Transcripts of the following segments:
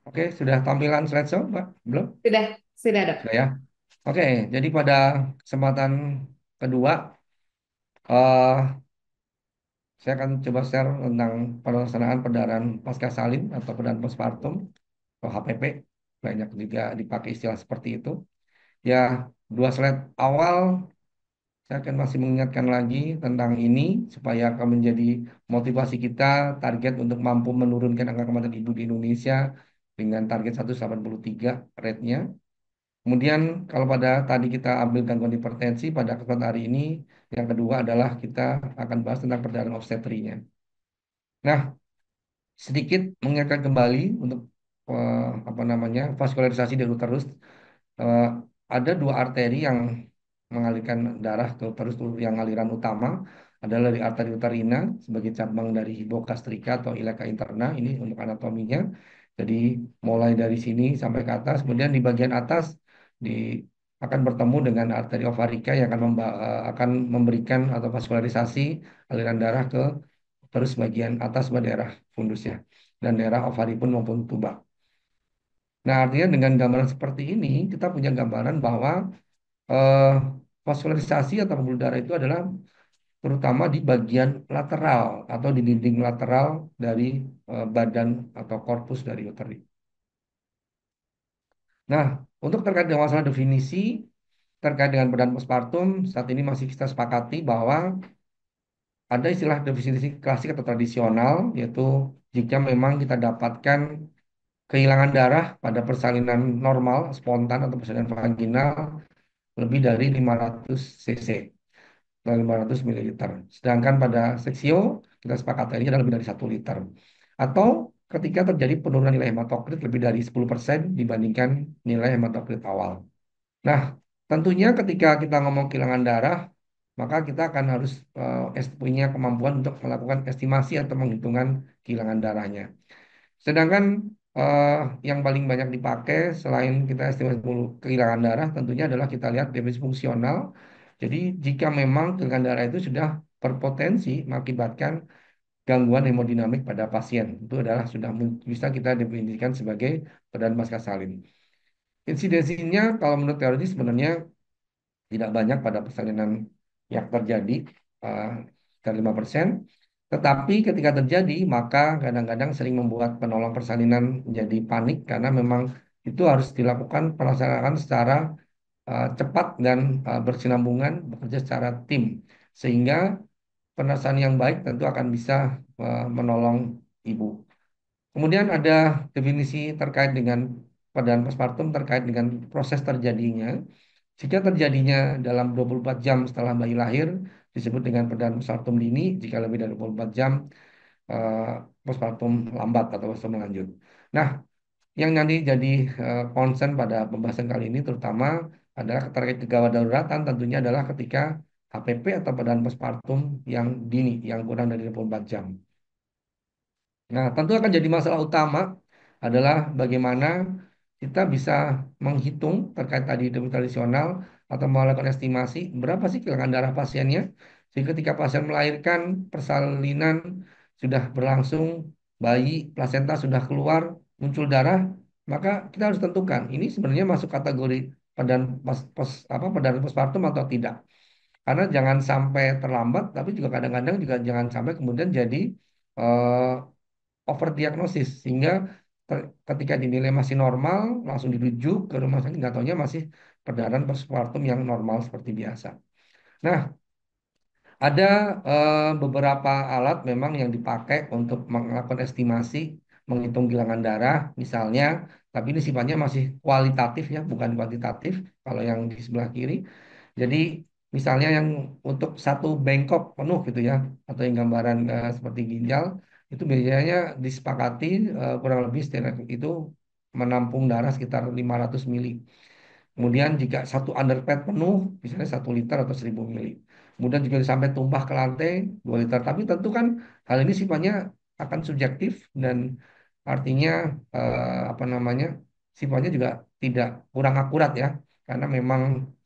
Oke, sudah tampilan slideshow, Pak? Belum? Sudah dok. Sudah ya. Oke, jadi pada kesempatan kedua, eh, saya akan coba share tentang pelaksanaan perdarahan pasca salin atau perdarahan postpartum atau HPP. Banyak juga dipakai istilah seperti itu. Ya, dua slide awal saya akan masih mengingatkan lagi tentang ini supaya akan menjadi motivasi kita target untuk mampu menurunkan angka kematian ibu di Indonesia dengan target 183 rate-nya. Kemudian kalau pada tadi kita ambil gangguan hipertensi, pada kesempatan hari ini yang kedua adalah kita akan bahas tentang perdarahan obstetrinya. Nah, sedikit mengingatkan kembali untuk apa namanya vaskularisasi dari uterus. Eh, ada dua arteri yang mengalirkan darah ke uterus, yang aliran utama adalah dari arteri uterina sebagai cabang dari hipogastrika atau ileka interna. Ini untuk anatominya. Jadi mulai dari sini sampai ke atas, kemudian di bagian atas di akan bertemu dengan arteri ovarika yang akan memberikan atau vaskularisasi aliran darah ke terus bagian atas daerah fundus ya dan daerah ovari pun maupun tuba. Nah, artinya dengan gambaran seperti ini kita punya gambaran bahwa eh, vaskularisasi atau pembuluh darah itu adalah terutama di bagian lateral atau di dinding lateral dari badan atau korpus dari uteri. Nah, untuk terkait dengan masalah definisi terkait dengan badan postpartum, saat ini masih kita sepakati bahwa ada istilah definisi klasik atau tradisional, yaitu jika memang kita dapatkan kehilangan darah pada persalinan normal, spontan atau persalinan vaginal lebih dari 500 cc atau 500 mililiter. Sedangkan pada seksio kita sepakati ini adalah lebih dari 1 liter. Atau ketika terjadi penurunan nilai hematokrit lebih dari 10% dibandingkan nilai hematokrit awal. Nah, tentunya ketika kita ngomong kehilangan darah, maka kita akan harus punya kemampuan untuk melakukan estimasi atau menghitungan kehilangan darahnya. Sedangkan eh, yang paling banyak dipakai selain kita estimasi kehilangan darah tentunya adalah kita lihat definisi fungsional. Jadi jika memang kehilangan darah itu sudah berpotensi mengakibatkan gangguan hemodinamik pada pasien, itu adalah sudah bisa kita definisikan sebagai perdarahan pasca salin. Insidensinya kalau menurut teori sebenarnya tidak banyak pada persalinan yang terjadi, eh, sekitar 5%. Tetapi ketika terjadi, maka kadang-kadang sering membuat penolong persalinan menjadi panik karena memang itu harus dilakukan pelaksanaan secara cepat dan berkesinambungan, bekerja secara tim. Sehingga penasaran yang baik tentu akan bisa menolong ibu. Kemudian ada definisi terkait dengan perdarahan postpartum terkait dengan proses terjadinya. Jika terjadinya dalam 24 jam setelah bayi lahir, disebut dengan perdarahan postpartum dini. Jika lebih dari 24 jam, eh, postpartum lambat atau postpartum lanjut. Nah, yang nanti jadi concern pada pembahasan kali ini terutama adalah terkait kegawat daruratan tentunya adalah ketika HPP atau perdarahan postpartum yang dini, yang kurang dari 24 jam. Nah, tentu akan jadi masalah utama adalah bagaimana kita bisa menghitung terkait tadi hitung tradisional atau melakukan estimasi berapa sih kehilangan darah pasiennya. Sehingga ketika pasien melahirkan, persalinan sudah berlangsung, bayi, plasenta sudah keluar, muncul darah, maka kita harus tentukan ini sebenarnya masuk kategori perdarahan postpartum atau tidak. Karena jangan sampai terlambat, tapi juga kadang-kadang juga jangan sampai kemudian jadi eh, overdiagnosis sehingga ketika dinilai masih normal langsung dirujuk ke rumah sakit nggak taunya masih perdarahan postpartum yang normal seperti biasa. Nah, ada beberapa alat memang yang dipakai untuk melakukan estimasi menghitung bilangan darah misalnya, tapi ini sifatnya masih kualitatif ya, bukan kuantitatif kalau yang di sebelah kiri. Jadi misalnya yang untuk satu bengkok penuh gitu ya, atau yang gambaran seperti ginjal, itu biasanya disepakati kurang lebih itu menampung darah sekitar 500 mili. Kemudian jika satu underpad penuh, misalnya 1 liter atau 1000 mili. Kemudian juga sampai tumpah ke lantai 2 liter. Tapi tentu kan hal ini sifatnya akan subjektif dan artinya apa namanya sifatnya juga tidak kurang akurat ya, karena memang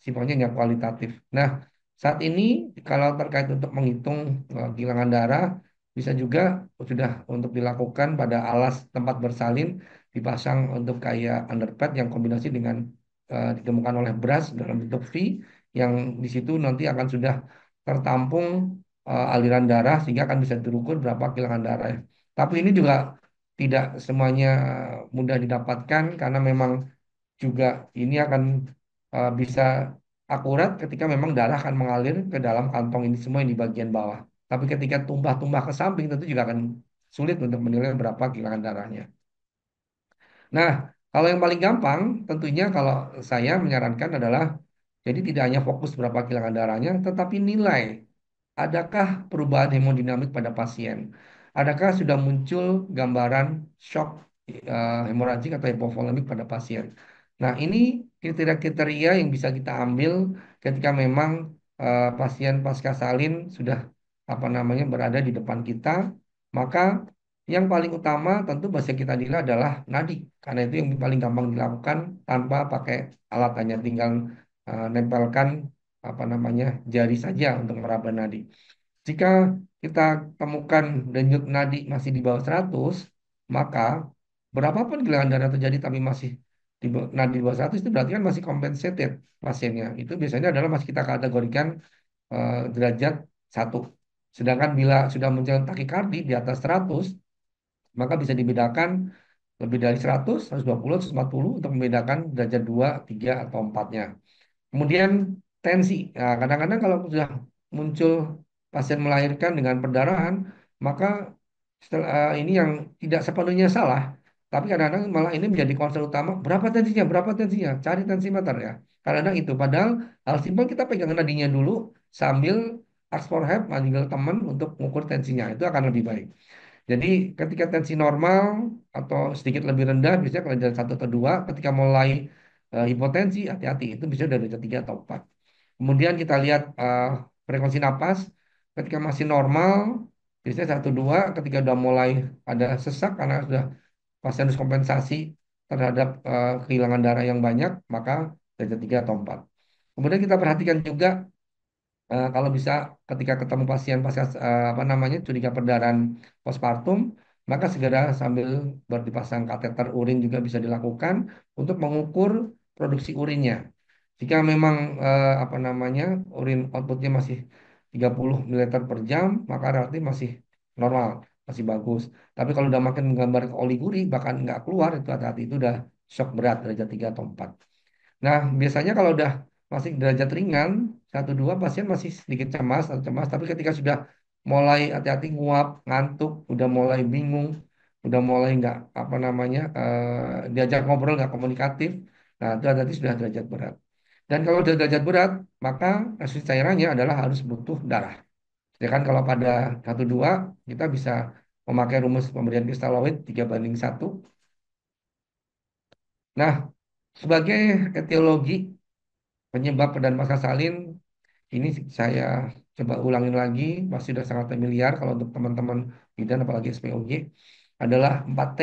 sifatnya hanya kualitatif. Nah, saat ini kalau terkait untuk menghitung kehilangan darah bisa juga sudah untuk dilakukan pada alas tempat bersalin dipasang untuk kayak underpad yang kombinasi dengan ditemukan oleh beras dalam bentuk V yang di situ nanti akan sudah tertampung aliran darah sehingga akan bisa terukur berapa kilangan darah. Tapi ini juga tidak semuanya mudah didapatkan karena memang juga ini akan bisa akurat ketika memang darah akan mengalir ke dalam kantong ini semua yang di bagian bawah. Tapi ketika tumpah-tumpah ke samping tentu juga akan sulit untuk menilai berapa kilangan darahnya. Nah, kalau yang paling gampang tentunya kalau saya menyarankan adalah jadi tidak hanya fokus berapa kilangan darahnya, tetapi nilai. Adakah perubahan hemodinamik pada pasien? Adakah sudah muncul gambaran shock hemoragik atau hipovolemik pada pasien? Nah, ini kriteria-kriteria yang bisa kita ambil ketika memang pasien pasca salin sudah apa namanya berada di depan kita, maka yang paling utama tentu bahasa kita nilai adalah nadi, karena itu yang paling gampang dilakukan tanpa pakai alat, hanya tinggal nempelkan apa namanya jari saja untuk meraba nadi. Jika kita temukan denyut nadi masih di bawah 100, maka berapapun gejala darah terjadi tapi masih nadi di bawah 100 itu berarti kan masih compensated pasiennya. Itu biasanya adalah masih kita kategorikan derajat 1. Sedangkan bila sudah muncul takikardi di atas 100, maka bisa dibedakan lebih dari 100, 120, 140 untuk membedakan derajat 2, 3, atau 4-nya. Kemudian tensi. Nah, kadang-kadang kalau sudah muncul pasien melahirkan dengan perdarahan, maka setelah ini yang tidak sepenuhnya salah, tapi kadang-kadang malah ini menjadi concern utama. Berapa tensinya? Cari tensimeter ya. Kadang-kadang itu. Padahal hal simpel kita pegang nadinya dulu sambil ask for help, manggil teman untuk mengukur tensinya. Itu akan lebih baik. Jadi ketika tensi normal atau sedikit lebih rendah, biasanya kalau dari 1 atau 2, ketika mulai hipotensi, hati-hati, itu bisa dari derajat 3 atau 4. Kemudian kita lihat frekuensi napas, ketika masih normal, biasanya 1 2, ketika sudah mulai ada sesak karena sudah pasien harus kompensasi terhadap kehilangan darah yang banyak, maka derajat 3 atau 4. Kemudian kita perhatikan juga kalau bisa ketika ketemu pasien pasca apa namanya curiga perdarahan postpartum, maka segera sambil dipasang kateter urin juga bisa dilakukan untuk mengukur produksi urinnya. Jika memang apa namanya urin outputnya masih 30 ml per jam, maka berarti masih normal, masih bagus. Tapi kalau udah makin menggambar ke oliguri, bahkan nggak keluar, itu hati-hati, itu udah shock berat derajat 3 atau 4. Nah, biasanya kalau udah masih derajat ringan, 1 2 pasien masih sedikit cemas atau cemas, tapi ketika sudah mulai hati-hati nguap, ngantuk, udah mulai bingung, udah mulai nggak apa namanya diajak ngobrol nggak komunikatif, nah itu hati-hati sudah derajat berat. Dan kalau sudah derajat berat, maka kasus cairannya adalah harus butuh darah. Sedangkan kalau pada 1 2 kita bisa memakai rumus pemberian kristaloid 3:1. Nah, sebagai etiologi penyebab dan pasca salin ini saya coba ulangin lagi, pasti sudah sangat familiar kalau untuk teman-teman bidan apalagi SPOG adalah 4T.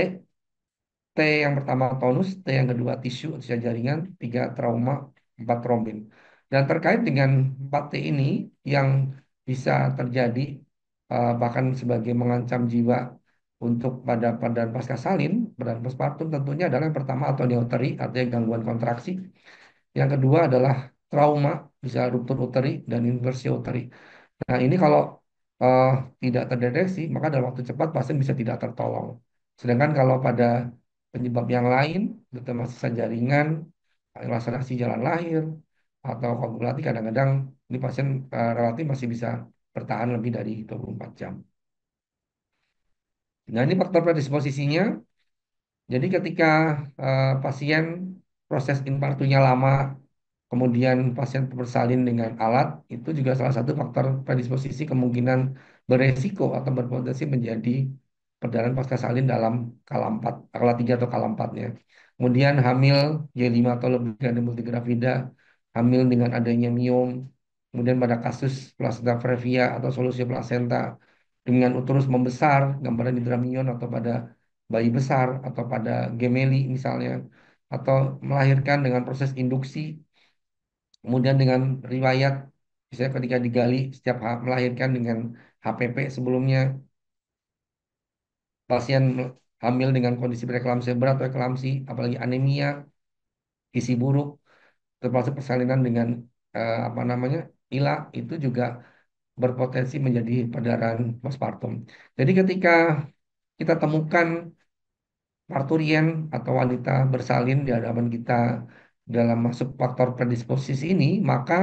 T yang pertama tonus, T yang kedua tisu, sisa jaringan, 3 trauma, 4 trombin. Dan terkait dengan 4T ini yang bisa terjadi bahkan sebagai mengancam jiwa untuk pada pasca salin, pada postpartum tentunya adalah yang pertama atonioteri, artinya gangguan kontraksi. Yang kedua adalah trauma, bisa ruptur uteri dan inversi uteri. Nah, ini kalau eh, tidak terdeteksi, maka dalam waktu cepat pasien bisa tidak tertolong. Sedangkan kalau pada penyebab yang lain, terutama sisa jaringan, laksanasi jalan lahir, atau koagulasi, kadang-kadang ini pasien relatif masih bisa bertahan lebih dari 24 jam. Nah, ini faktor predisposisinya. Jadi ketika pasien proses infarktunya lama, kemudian pasien bersalin dengan alat, itu juga salah satu faktor predisposisi kemungkinan beresiko atau berpotensi menjadi perdarahan pasca salin dalam kala 4, kala 3 atau kala 4-nya. Kemudian hamil Y5 atau lebih dari multigravida, hamil dengan adanya miom, kemudian pada kasus plasenta previa atau solusi plasenta dengan uterus membesar, gambaran hidramnion atau pada bayi besar atau pada gemeli misalnya, atau melahirkan dengan proses induksi, kemudian dengan riwayat misalnya ketika digali setiap melahirkan dengan HPP sebelumnya, pasien hamil dengan kondisi preeklamsia berat atau eklamsi, apalagi anemia, gizi buruk, termasuk persalinan dengan apa namanya ILA itu juga berpotensi menjadi perdarahan postpartum. Jadi ketika kita temukan parturien atau wanita bersalin di hadapan kita dalam masuk faktor predisposisi ini, maka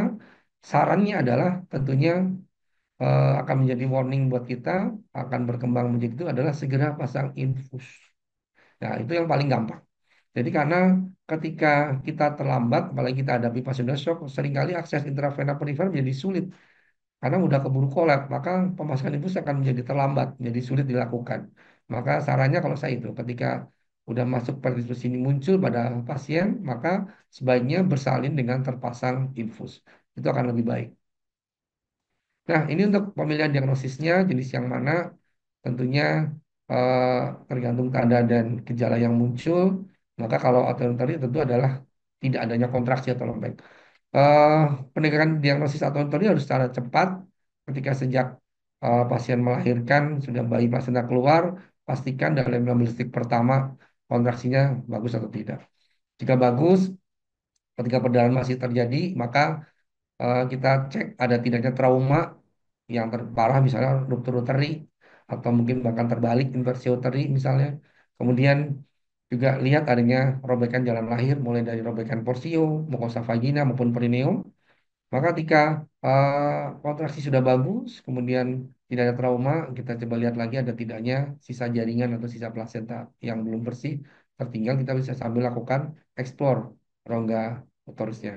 sarannya adalah tentunya akan menjadi warning buat kita, akan berkembang menjadi itu adalah segera pasang infus. Nah, itu yang paling gampang. Jadi karena ketika kita terlambat, apalagi kita hadapi pasien shock, seringkali akses intravena perifer menjadi sulit karena udah keburu kolap, maka pemasukan infus akan menjadi terlambat, jadi sulit dilakukan. Maka sarannya kalau saya itu, ketika udah masuk predisposisi ini muncul pada pasien, maka sebaiknya bersalin dengan terpasang infus. Itu akan lebih baik. Nah, ini untuk pemilihan diagnosisnya, jenis yang mana tentunya eh, tergantung tanda dan gejala yang muncul. Maka kalau autoimun tentu adalah tidak adanya kontraksi atau lembek. Eh, Penegakan diagnosis autoimun harus secara cepat ketika sejak pasien melahirkan, sudah bayi placenta keluar, pastikan dalam 15 detik pertama kontraksinya bagus atau tidak. Jika bagus, ketika perdarahan masih terjadi, maka kita cek ada tidaknya trauma yang terparah misalnya ruptur uteri atau mungkin bahkan terbalik inversi uteri misalnya. Kemudian juga lihat adanya robekan jalan lahir mulai dari robekan porsio, mukosa vagina maupun perineum. Maka ketika kontraksi sudah bagus, kemudian tidak ada trauma, kita coba lihat lagi ada tidaknya sisa jaringan atau sisa plasenta yang belum bersih tertinggal, kita bisa sambil lakukan explore rongga uterusnya.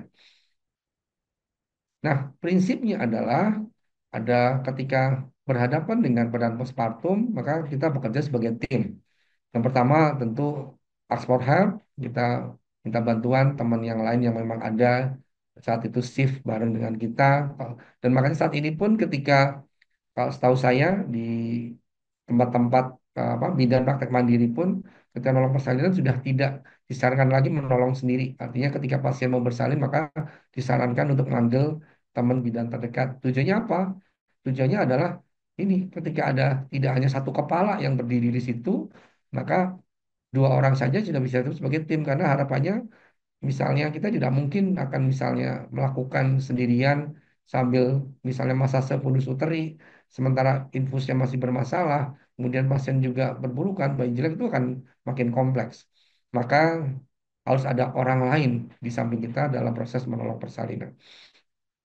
Nah, prinsipnya adalah ada ketika berhadapan dengan badan postpartum, maka kita bekerja sebagai tim. Yang pertama tentu ask for help, kita minta bantuan teman yang lain yang memang ada saat itu shift bareng dengan kita. Dan makanya saat ini pun ketika kalau setahu saya di tempat-tempat apa bidan praktek mandiri pun ketika menolong persalinan sudah tidak disarankan lagi menolong sendiri. Artinya ketika pasien mau bersalin maka disarankan untuk manggil teman bidan terdekat. Tujuannya apa? Tujuannya adalah ini ketika ada tidak hanya satu kepala yang berdiri di situ, maka dua orang saja sudah bisa itu sebagai tim karena harapannya misalnya kita tidak mungkin akan misalnya melakukan sendirian sambil misalnya masase pundus uteri, sementara infusnya masih bermasalah, kemudian pasien juga berburukan, bayi jelek itu akan makin kompleks. Maka harus ada orang lain di samping kita dalam proses menolong persalinan.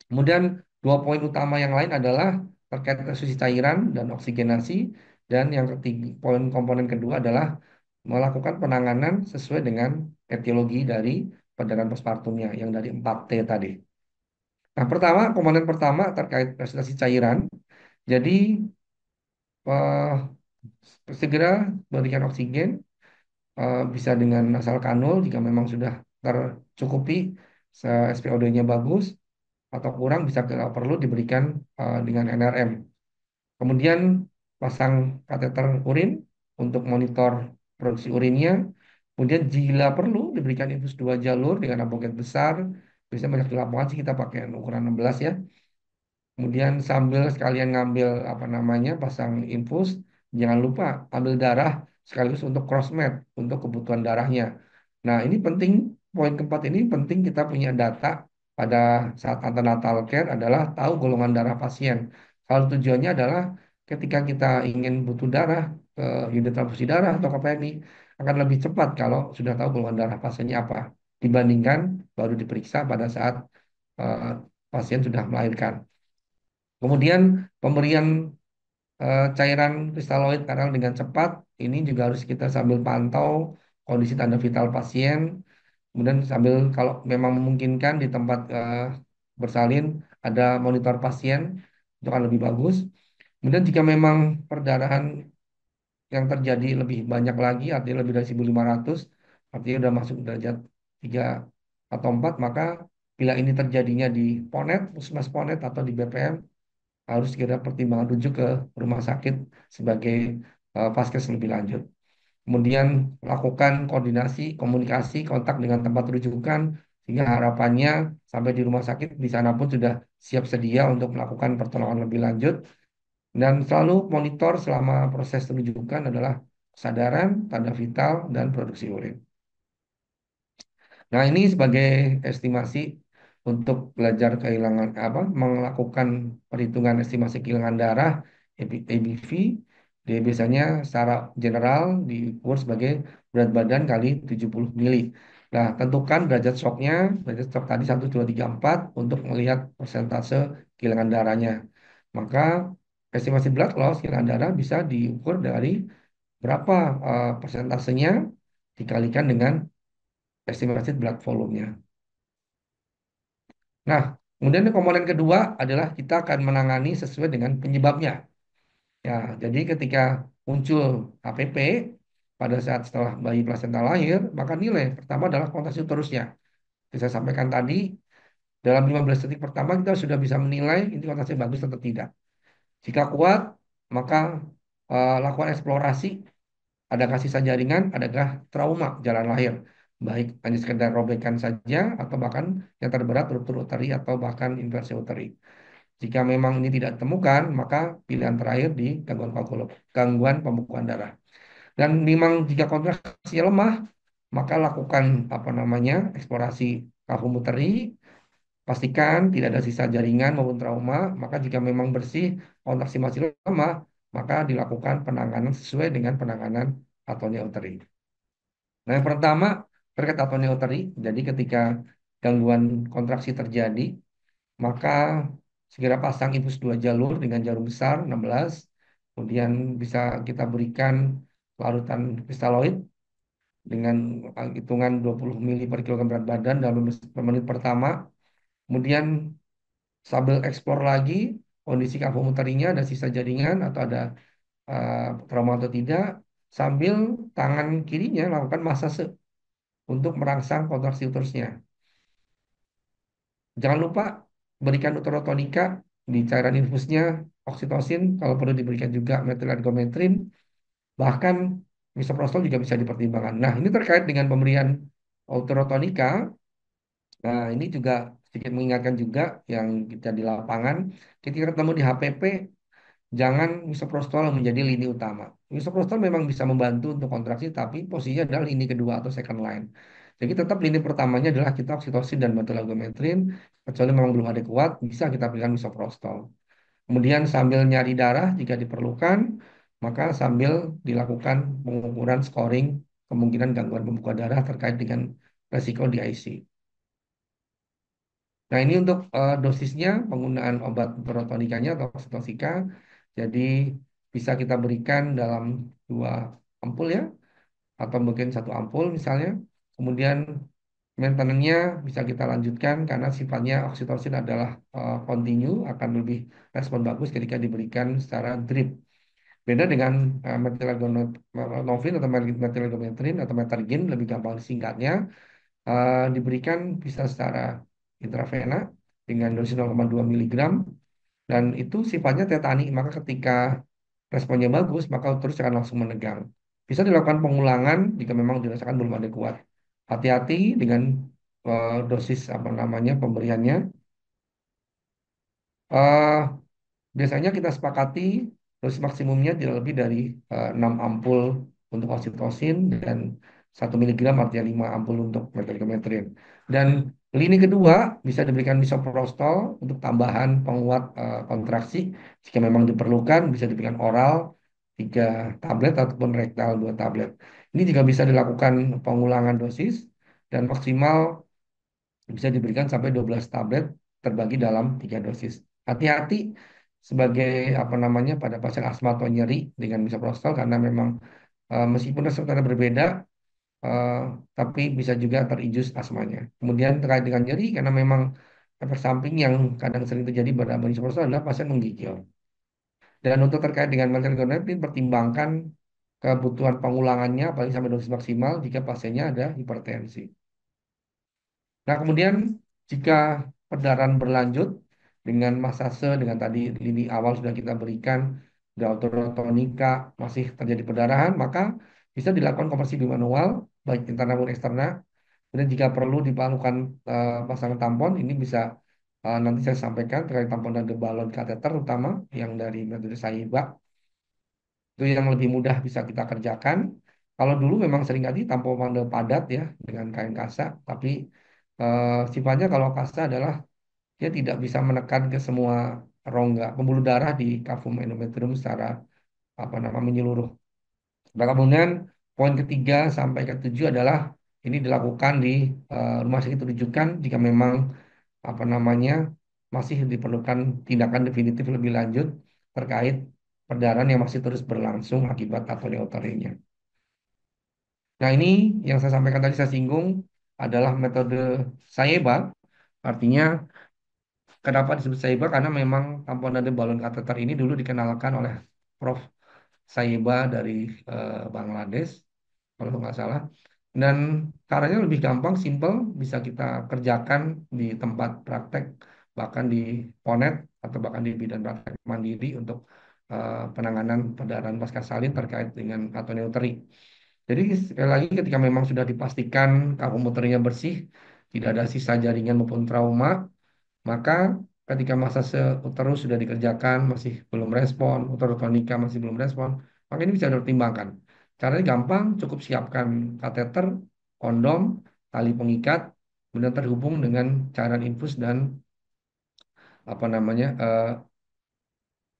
Kemudian dua poin utama yang lain adalah terkait transfusi cairan dan oksigenasi, dan yang ketiga poin komponen kedua adalah melakukan penanganan sesuai dengan etiologi dari perdarahan postpartumnya yang dari 4T tadi. Nah, pertama, komponen pertama terkait resusitasi cairan. Jadi, eh, segera berikan oksigen, bisa dengan nasal kanul jika memang sudah tercukupi, SpOD-nya bagus, atau kurang bisa kalau perlu diberikan dengan NRM. Kemudian pasang kateter urin untuk monitor produksi urinnya. Kemudian jika perlu diberikan infus dua jalur dengan aboget besar. Biasanya banyak di lapangan sih kita pakai ukuran 16 ya. Kemudian sambil sekalian ngambil apa namanya pasang infus, jangan lupa ambil darah sekaligus untuk crossmat untuk kebutuhan darahnya. Nah ini penting, poin keempat ini penting kita punya data pada saat antenatal care adalah tahu golongan darah pasien. Kalau tujuannya adalah ketika kita ingin butuh darah ke unit transfusi darah atau ke PMI akan lebih cepat kalau sudah tahu golongan darah pasiennya apa dibandingkan baru diperiksa pada saat eh, pasien sudah melahirkan. Kemudian pemberian cairan kristaloid kanal dengan cepat ini juga harus kita sambil pantau kondisi tanda vital pasien. Kemudian sambil kalau memang memungkinkan di tempat bersalin ada monitor pasien itu akan lebih bagus. Kemudian jika memang perdarahan yang terjadi lebih banyak lagi, artinya lebih dari 1.500, artinya sudah masuk derajat 3 atau 4, maka bila ini terjadinya di Ponet, Puskesmas Ponet atau di BPM, harus segera pertimbangan rujuk ke rumah sakit sebagai vaskes lebih lanjut. Kemudian lakukan koordinasi, komunikasi, kontak dengan tempat rujukan, sehingga harapannya sampai di rumah sakit di sana pun sudah siap sedia untuk melakukan pertolongan lebih lanjut. Dan selalu monitor selama proses rujukan adalah kesadaran, tanda vital, dan produksi urin. Nah, ini sebagai estimasi untuk belajar kehilangan apa melakukan perhitungan estimasi kehilangan darah ABV. Dia biasanya secara general diukur sebagai berat badan kali 70 mili. Nah, tentukan derajat shocknya, derajat shock tadi 1, 2, 3, 4 untuk melihat persentase kehilangan darahnya. Maka estimasi blood loss kehilangan darah bisa diukur dari berapa persentasenya dikalikan dengan estimasi blood volume-nya. Nah, kemudian komponen kedua adalah kita akan menangani sesuai dengan penyebabnya. Ya, jadi ketika muncul HPP pada saat setelah bayi plasenta lahir, maka nilai pertama adalah kontraksi uterusnya. Bisa saya sampaikan tadi, dalam 15 detik pertama kita sudah bisa menilai ini kontraksi bagus atau tidak. Jika kuat, maka lakukan eksplorasi. Adakah sisa jaringan, adakah trauma jalan lahir, baik hanya sekedar robekan saja atau bahkan yang terberat ruptur uteri atau bahkan inversi uteri. Jika memang ini tidak ditemukan, maka pilihan terakhir di gangguan pembekuan darah. Dan memang jika kontraksi lemah, maka lakukan apa namanya eksplorasi kavum uteri, pastikan tidak ada sisa jaringan maupun trauma. Maka jika memang bersih, kontraksi masih lemah, maka dilakukan penanganan sesuai dengan penanganan atonia uteri. Nah, yang pertama terkait atonia uteri. Jadi ketika gangguan kontraksi terjadi, maka segera pasang infus 2 jalur dengan jarum besar 16. Kemudian bisa kita berikan larutan kristaloid dengan hitungan 20 mili per kilogram berat badan dalam menit pertama. Kemudian sambil eksplor lagi kondisi kavomuterinya, ada sisa jaringan atau ada trauma atau tidak, sambil tangan kirinya lakukan masase untuk merangsang kontraksi uterusnya. Jangan lupa berikan uterotonika di cairan infusnya, oksitosin, kalau perlu diberikan juga metylergometrin, bahkan misoprostol juga bisa dipertimbangkan. Nah, ini terkait dengan pemberian uterotonika. Nah, ini juga sedikit mengingatkan juga yang kita di lapangan, ketika ketemu di HPP, jangan misoprostol menjadi lini utama. Misoprostol memang bisa membantu untuk kontraksi, tapi posisinya adalah lini kedua atau second line. Jadi tetap lini pertamanya adalah kita oksitosin dan metylergometrin, kecuali memang belum ada kuat, bisa kita berikan misoprostol. Kemudian sambil nyari darah jika diperlukan, maka sambil dilakukan pengukuran scoring kemungkinan gangguan pembekuan darah terkait dengan resiko di IC. Nah, ini untuk dosisnya penggunaan obat protonikanya atau oksitosika. Jadi bisa kita berikan dalam 2 ampul ya, atau mungkin 1 ampul misalnya. Kemudian maintenance-nya bisa kita lanjutkan karena sifatnya oksitosin adalah continue, akan lebih respon bagus ketika diberikan secara drip. Beda dengan methylagonovin atau methylgometrin atau metergin, lebih gampang disingkatnya, diberikan bisa secara intravena dengan dosis 0,2 miligram dan itu sifatnya tetani, maka ketika responnya bagus maka terus akan langsung menegang. Bisa dilakukan pengulangan jika memang dirasakan belum ada kuat. Hati-hati dengan dosis apa namanya pemberiannya. Eh, Biasanya kita sepakati dosis maksimumnya tidak lebih dari 6 ampul untuk oksitosin dan 1 miligram, artinya 5 ampul untuk metilkometrin. Dan lini kedua bisa diberikan misoprostol untuk tambahan penguat kontraksi. Jika memang diperlukan bisa diberikan oral 3 tablet ataupun rektal 2 tablet. Ini juga bisa dilakukan pengulangan dosis dan maksimal bisa diberikan sampai 12 tablet terbagi dalam 3 dosis. Hati-hati sebagai apa namanya pada pasien asma atau nyeri dengan misoprostol karena memang meskipun reseptornya berbeda eh, tapi bisa juga terigus asmanya. Kemudian terkait dengan nyeri karena memang efek samping yang kadang sering terjadi pada misoprostol adalah pasien menggigil. Dan untuk terkait dengan methamphetamine pertimbangkan kebutuhan pengulangannya paling sampai dosis maksimal jika pasiennya ada hipertensi. Nah, kemudian jika perdarahan berlanjut dengan masase dengan tadi lini awal sudah kita berikan deuterotonika masih terjadi perdarahan, maka bisa dilakukan konversi bimanual baik internal maupun eksternal. Kemudian jika perlu dilakukan pasangan tampon, ini bisa nanti saya sampaikan terkait tampon dan balon kateter utama yang dari metode Saiba. Itu yang lebih mudah bisa kita kerjakan. Kalau dulu memang seringkali tanpa pomade padat ya dengan kain kasa, tapi sifatnya kalau kasa adalah dia tidak bisa menekan ke semua rongga pembuluh darah di kavum endometrium secara menyeluruh. Nah, kemudian poin ketiga sampai ketujuh adalah ini dilakukan di rumah sakit rujukan jika memang masih diperlukan tindakan definitif lebih lanjut terkait perdarahan yang masih terus berlangsung akibat atoneotorinya. Nah, ini yang saya sampaikan tadi saya singgung adalah metode Saeba. Artinya kenapa disebut Saeba? Karena memang tamponade balon kateter ini dulu dikenalkan oleh Prof. Saeba dari Bangladesh, kalau nggak salah. Dan caranya lebih gampang, simple, bisa kita kerjakan di tempat praktek, bahkan di Ponet atau bahkan di bidan praktek mandiri untuk penanganan perdarahan pasca salin terkait dengan atoneuteri. Jadi sekali lagi ketika memang sudah dipastikan kakomotornya bersih, tidak ada sisa jaringan maupun trauma, maka ketika masa seuterus sudah dikerjakan masih belum respon, uterotonika masih belum respon, maka ini bisa dipertimbangkan. Caranya gampang, cukup siapkan kateter, kondom, tali pengikat, kemudian terhubung dengan cairan infus dan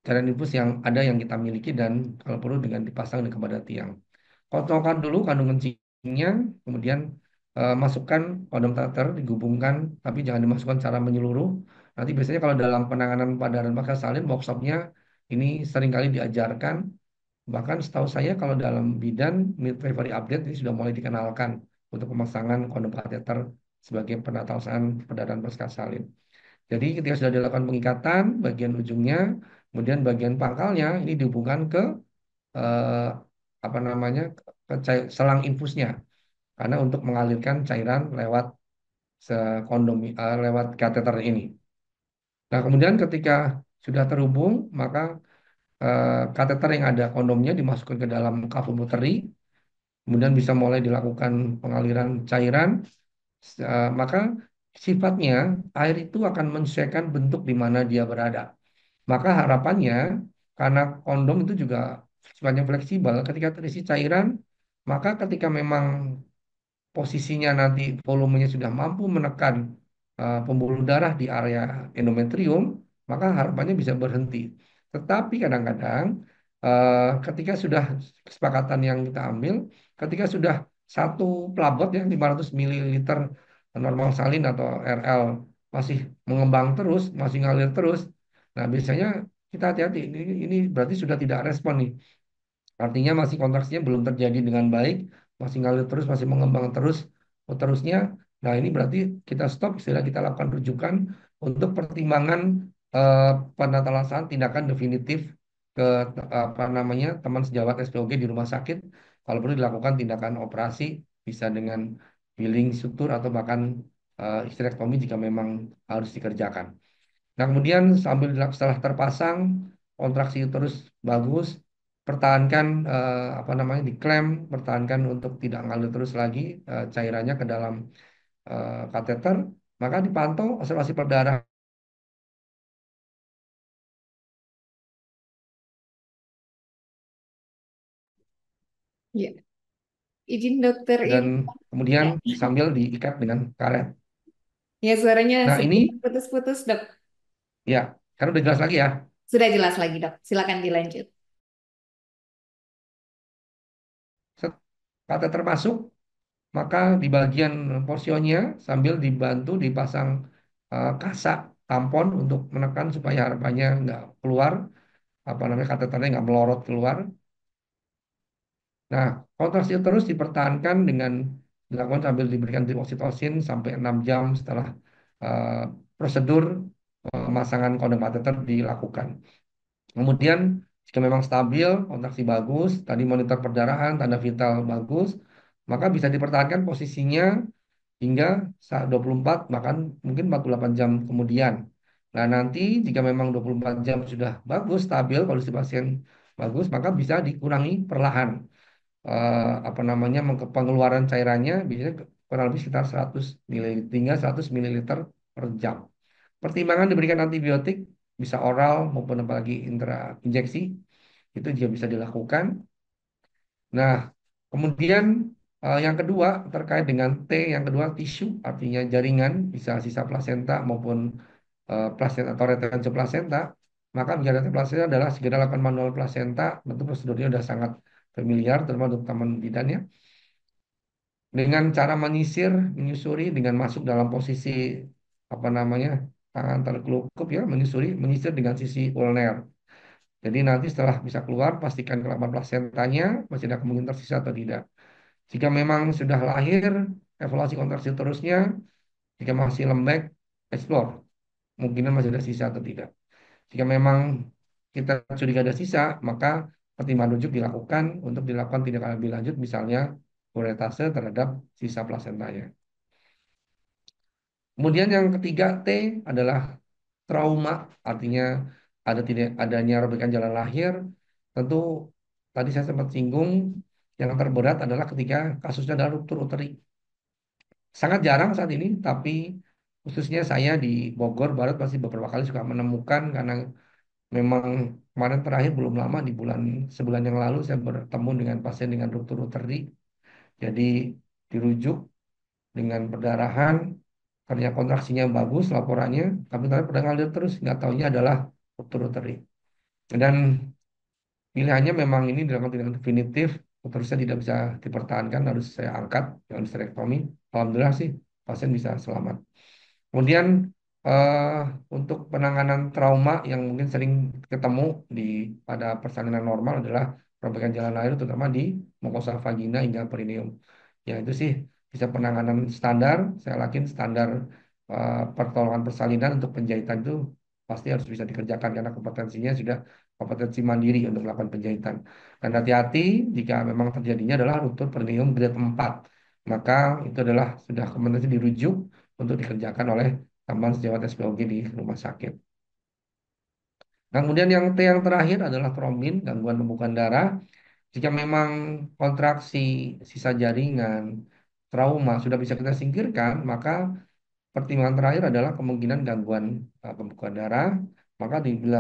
cairan infus yang ada yang kita miliki dan kalau perlu dengan dipasang di kepada tiang. Kosongkan dulu kandung kencingnya, kemudian masukkan kondom teter, digabungkan, tapi jangan dimasukkan secara menyeluruh. Nanti biasanya kalau dalam penanganan padaran pasca salin, workshopnya ini seringkali diajarkan. Bahkan setahu saya kalau dalam bidan midwifery update ini sudah mulai dikenalkan untuk pemasangan kondom kateter sebagai penatasan perdarahan pasca salin. Jadi ketika sudah dilakukan pengikatan, bagian ujungnya, kemudian bagian pangkalnya ini dihubungkan ke eh, selang infusnya karena untuk mengalirkan cairan lewat lewat kateter ini. Nah, kemudian ketika sudah terhubung, maka kateter yang ada kondomnya dimasukkan ke dalam kavum-uteri, kemudian bisa mulai dilakukan pengaliran cairan, maka sifatnya air itu akan menyesuaikan bentuk di mana dia berada. Maka harapannya, karena kondom itu juga sifatnya fleksibel, ketika terisi cairan, maka ketika memang posisinya nanti volumenya sudah mampu menekan pembuluh darah di area endometrium, maka harapannya bisa berhenti. Tetapi kadang-kadang ketika sudah kesepakatan yang kita ambil, ketika sudah satu pelabot ya 500 mililiter normal salin atau RL masih mengembang terus, masih ngalir terus, nah biasanya kita hati-hati. Ini berarti sudah tidak respon nih. Artinya masih kontraksinya belum terjadi dengan baik, masih ngalir terus, masih mengembang terus, terusnya. Nah ini berarti kita stop, istilah kita lakukan rujukan untuk pertimbangan eh, penatalasaan tindakan definitif ke teman sejawat SPOG di rumah sakit. Kalau perlu dilakukan tindakan operasi, bisa dengan peeling sutur atau bahkan histerektomi jika memang harus dikerjakan. Nah, kemudian setelah terpasang, kontraksi terus bagus, pertahankan diklaim, pertahankan untuk tidak ngalir terus lagi cairannya ke dalam kateter, maka dipantau observasi perdarahan Ya, izin dokter dan ini. kemudian Ya, sambil diikat dengan karet. ya suaranya Nah, sedikit ini putus-putus, dok. ya, kan udah jelas lagi ya. Sudah jelas lagi, dok. Silakan dilanjut. Set- Kateter masuk, maka di bagian porsionnya sambil dibantu dipasang kasak tampon untuk menekan supaya harapannya nggak keluar kateternya nggak melorot keluar. Nah, kontraksi terus dipertahankan dengan dilakukan sambil diberikan oksitosin sampai 6 jam setelah eh, prosedur pemasangan kondom kateter dilakukan. Kemudian jika memang stabil, kontraksi bagus, tadi monitor perdarahan, tanda vital bagus, maka bisa dipertahankan posisinya hingga saat 24 bahkan mungkin 48 jam kemudian. Nah, nanti jika memang 24 jam sudah bagus, stabil, kondisi pasien bagus, maka bisa dikurangi perlahan pengeluaran cairannya biasanya kurang lebih sekitar 100 ml hingga 100 mililiter per jam. Pertimbangan diberikan antibiotik bisa oral maupun apalagi intra injeksi Itu juga bisa dilakukan. Nah, kemudian yang kedua terkait dengan T, yang kedua tisu, artinya jaringan, bisa sisa plasenta maupun plasenta atau retensi plasenta. Maka menjaga plasenta adalah segera lakukan manual plasenta. Tentu prosedurnya sudah sangat familiar, terutama untuk taman bidannya. Dengan cara menyisir, menyusuri, dengan masuk dalam posisi apa namanya tangan terkelungkup ya, menyusuri, menyisir dengan sisi ulner. Jadi nanti setelah bisa keluar, pastikan kelaman plasentanya masih ada kemungkinan tersisa atau tidak. Jika memang sudah lahir, evaluasi kontraksi terusnya. Jika masih lembek, explore. Mungkinan masih ada sisa atau tidak. Jika memang kita curiga ada sisa, maka pertimbangan rujuk dilakukan untuk dilakukan tindakan lebih lanjut, misalnya uretase terhadap sisa plasentanya. Kemudian yang ketiga T adalah trauma, artinya ada tidak adanya robekan jalan lahir. Tentu tadi saya sempat singgung, yang terberat adalah ketika kasusnya adalah ruptur uteri. Sangat jarang saat ini, tapi khususnya saya di Bogor Barat masih beberapa kali suka menemukan karena memang kemarin terakhir belum lama di sebulan yang lalu saya bertemu dengan pasien dengan ruptur uteri. Jadi dirujuk dengan perdarahan, ternyata kontraksinya bagus laporannya, tapi ternyata pedang ngalir terus, nggak taunya adalah ruptur uteri. Dan pilihannya memang ini dilakukan dengan definitif, terusnya tidak bisa dipertahankan, harus saya angkat dengan histerektomi. Alhamdulillah sih pasien bisa selamat. Kemudian eh, untuk penanganan trauma yang mungkin sering ketemu di pada persalinan normal adalah perbaikan jalan air terutama di mukosa vagina hingga perineum. Ya itu sih bisa penanganan standar. Saya yakin standar pertolongan persalinan untuk penjahitan itu pasti harus bisa dikerjakan karena kompetensinya sudah kompetensi mandiri untuk melakukan penjahitan. Dan hati-hati jika memang terjadinya adalah ruptur perineum grade 4, maka itu adalah sudah kompetensi dirujuk untuk dikerjakan oleh teman sejawat SPOG di rumah sakit. Nah, kemudian yang T yang terakhir adalah trombin, gangguan pembekuan darah. Jika memang kontraksi sisa jaringan, trauma sudah bisa kita singkirkan, maka pertimbangan terakhir adalah kemungkinan gangguan pembekuan darah. Maka bila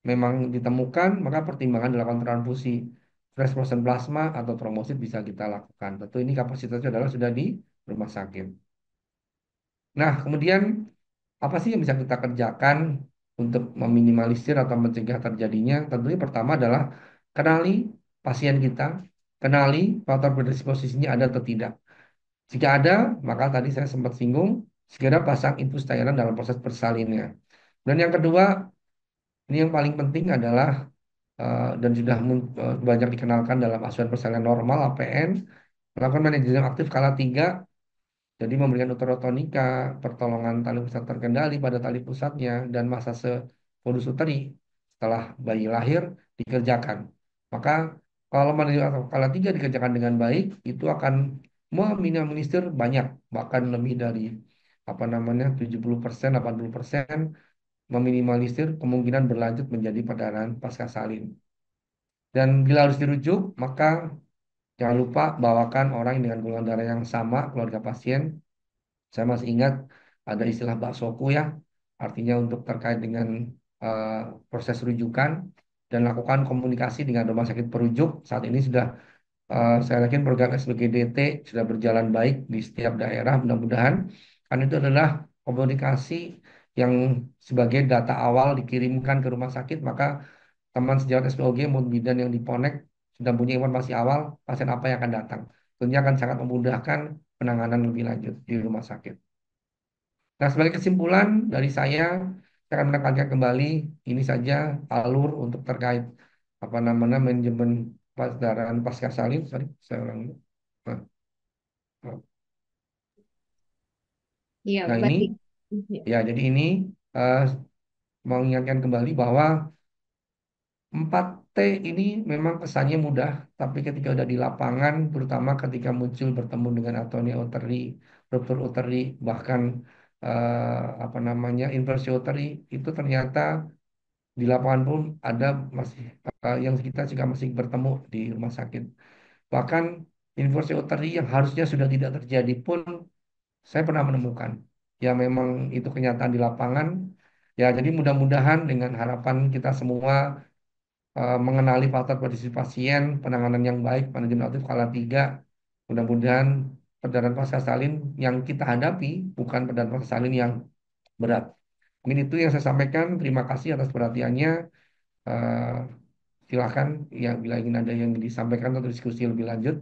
memang ditemukan, maka pertimbangan dilakukan transfusi fresh frozen plasma atau trombosit bisa kita lakukan. Tentu ini kapasitasnya adalah sudah di rumah sakit. Nah, kemudian apa sih yang bisa kita kerjakan untuk meminimalisir atau mencegah terjadinya? Tentunya pertama adalah kenali pasien kita, kenali faktor predisposisinya ada atau tidak. Jika ada, maka tadi saya sempat singgung, segera pasang infus cairan dalam proses bersalinnya. Dan yang kedua, ini yang paling penting adalah dan sudah banyak dikenalkan dalam asuhan persalinan normal APN, melakukan manajemen aktif skala 3. Jadi memberikan uterotonika, pertolongan tali pusat terkendali pada tali pusatnya, dan masase pondus uteri setelah bayi lahir dikerjakan. Maka kalau manajemen skala 3 dikerjakan dengan baik, itu akan meminimalisir banyak, bahkan lebih dari apa namanya 70%, 80% meminimalisir kemungkinan berlanjut menjadi perdarahan pasca salin. Dan bila harus dirujuk, maka jangan lupa bawakan orang dengan golongan darah yang sama, keluarga pasien. Saya masih ingat ada istilah baksoku ya, artinya untuk terkait dengan eh, proses rujukan dan lakukan komunikasi dengan rumah sakit perujuk. Saat ini sudah saya yakin program SBGDT sudah berjalan baik di setiap daerah, mudah-mudahan. Karena itu adalah komunikasi yang sebagai data awal dikirimkan ke rumah sakit, maka teman sejawat SPOG maupun bidan yang diponek sudah punya informasi awal pasien apa yang akan datang. Tentunya akan sangat memudahkan penanganan lebih lanjut di rumah sakit. Nah, sebagai kesimpulan dari saya akan menekankan kembali ini saja alur untuk terkait apa namanya manajemen pendarahan pasca salin. Sorry, saya ulang dulu. Nah, nah Iya, nah, ini baik. Ya. ya jadi ini eh, mengingatkan kembali bahwa 4T ini memang kesannya mudah, tapi ketika udah di lapangan, terutama ketika muncul bertemu dengan atonia uteri, ruptur uteri, bahkan apa namanya inversi uteri, itu ternyata di lapangan pun ada masih yang kita juga masih bertemu di rumah sakit. Bahkan inversi uteri yang harusnya sudah tidak terjadi pun saya pernah menemukan. Ya memang itu kenyataan di lapangan. Ya jadi mudah-mudahan dengan harapan kita semua mengenali faktor kondisi pasien, penanganan yang baik, manajemen aktif skala 3. Mudah-mudahan perdarahan pasca salin yang kita hadapi bukan perdarahan pasca salin yang berat. Mungkin itu yang saya sampaikan. Terima kasih atas perhatiannya. Eh, Silakan ya bila ingin ada yang disampaikan atau diskusi lebih lanjut.